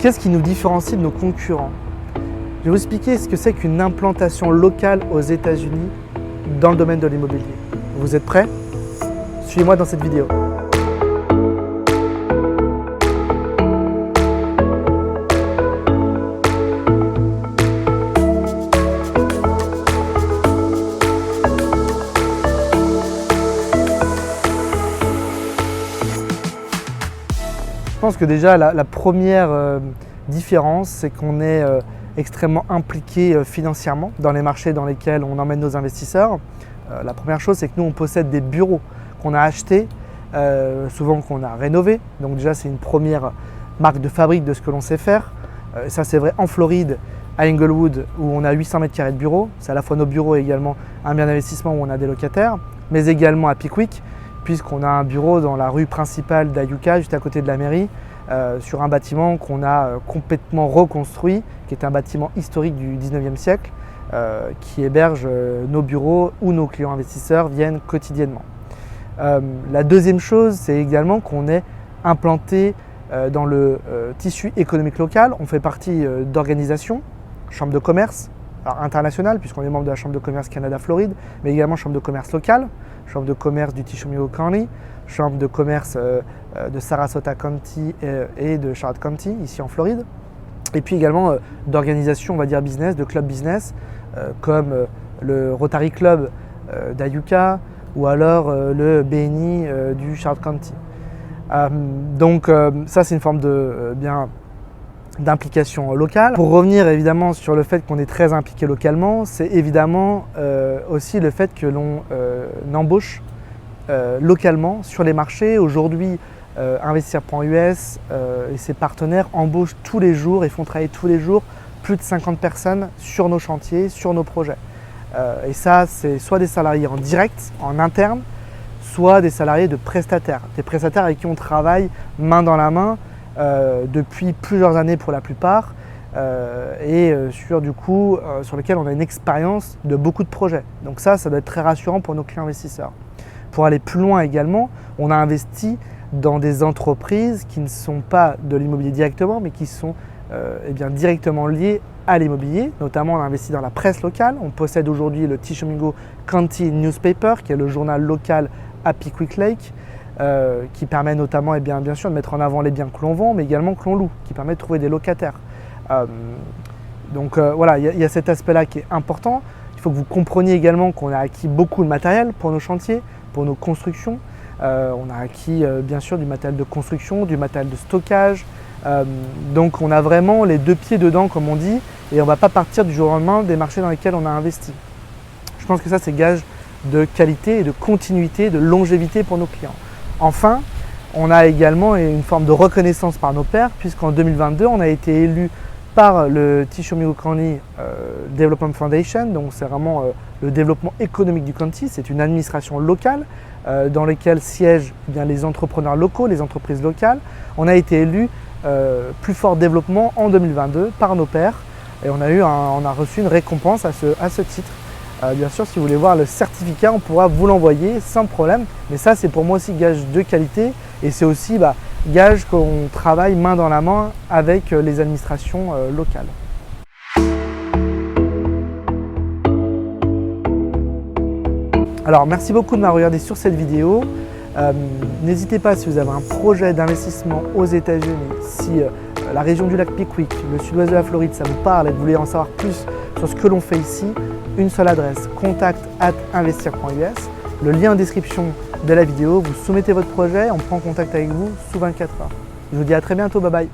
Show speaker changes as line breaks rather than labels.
qu'est-ce qui nous différencie de nos concurrents? Je vais vous expliquer ce que c'est qu'une implantation locale aux États-Unis dans le domaine de l'immobilier. Vous êtes prêts? Suivez-moi dans cette vidéo. Je pense que déjà la première différence, c'est qu'on est extrêmement impliqué financièrement dans les marchés dans lesquels on emmène nos investisseurs. La première chose, c'est que nous, on possède des bureaux qu'on a achetés, souvent qu'on a rénovés. Donc déjà, c'est une première marque de fabrique de ce que l'on sait faire. Ça, c'est vrai en Floride, à Inglewood, où on a 800 mètres carrés de bureaux. C'est à la fois nos bureaux et également un bien d'investissement où on a des locataires, mais également à Pickwick, puisqu'on a un bureau dans la rue principale d'Ayuka, juste à côté de la mairie, sur un bâtiment qu'on a complètement reconstruit, qui est un bâtiment historique du 19e siècle, qui héberge nos bureaux où nos clients investisseurs viennent quotidiennement. La deuxième chose, c'est également qu'on est implanté dans le tissu économique local. On fait partie d'organisations, chambres de commerce internationales, puisqu'on est membre de la Chambre de commerce Canada-Floride, mais également chambre de commerce locale, chambre de commerce du Tishomingo County, chambre de commerce de Sarasota County et de Charlotte County, ici en Floride. Et puis également d'organisations, on va dire business, de clubs business, comme le Rotary Club d'Ayuka ou alors le BNI du Charlotte County. Donc ça, c'est une forme de d'implication locale. Pour revenir évidemment sur le fait qu'on est très impliqué localement, c'est évidemment aussi le fait que l'on embauche localement sur les marchés. Aujourd'hui, Investir.us et ses partenaires embauchent tous les jours et font travailler tous les jours plus de 50 personnes sur nos chantiers, sur nos projets. Et ça, c'est soit des salariés en direct, en interne, soit des salariés de prestataires, des prestataires avec qui on travaille main dans la main depuis plusieurs années pour la plupart et sur lesquels on a une expérience de beaucoup de projets. Donc ça doit être très rassurant pour nos clients investisseurs. Pour aller plus loin également, on a investi dans des entreprises qui ne sont pas de l'immobilier directement, mais qui sont directement liées à l'immobilier. Notamment, on a investi dans la presse locale. On possède aujourd'hui le Tishomingo County Newspaper, qui est le journal local à Pickwick Lake, qui permet notamment bien sûr de mettre en avant les biens que l'on vend, mais également que l'on loue, qui permet de trouver des locataires. Voilà, il y a cet aspect-là qui est important. Il faut que vous compreniez également qu'on a acquis beaucoup de matériel pour nos chantiers, pour nos constructions. On a acquis bien sûr du matériel de construction, du matériel de stockage. Donc on a vraiment les deux pieds dedans, comme on dit, et on ne va pas partir du jour au lendemain des marchés dans lesquels on a investi. Je pense que ça, c'est gage de qualité et de continuité, de longévité pour nos clients. Enfin, on a également une forme de reconnaissance par nos pairs, puisqu'en 2022, on a été élu par le Tishomingo County Development Foundation. Donc c'est vraiment le développement économique du county. C'est une administration locale dans laquelle siègent les entrepreneurs locaux, les entreprises locales. On a été élu plus fort développement en 2022 par nos pairs et on a reçu une récompense à ce titre. Bien sûr, si vous voulez voir le certificat, on pourra vous l'envoyer sans problème. Mais ça, c'est pour moi aussi gage de qualité et c'est aussi gage qu'on travaille main dans la main avec les administrations locales. Alors, merci beaucoup de m'avoir regardé sur cette vidéo. N'hésitez pas, si vous avez un projet d'investissement aux États-Unis, si la région du lac Pickwick, le sud-ouest de la Floride, ça vous parle et que vous voulez en savoir plus sur ce que l'on fait ici, une seule adresse, contact@investir.us. Le lien en description de la vidéo, vous soumettez votre projet, on prend contact avec vous sous 24 heures. Je vous dis à très bientôt, bye bye.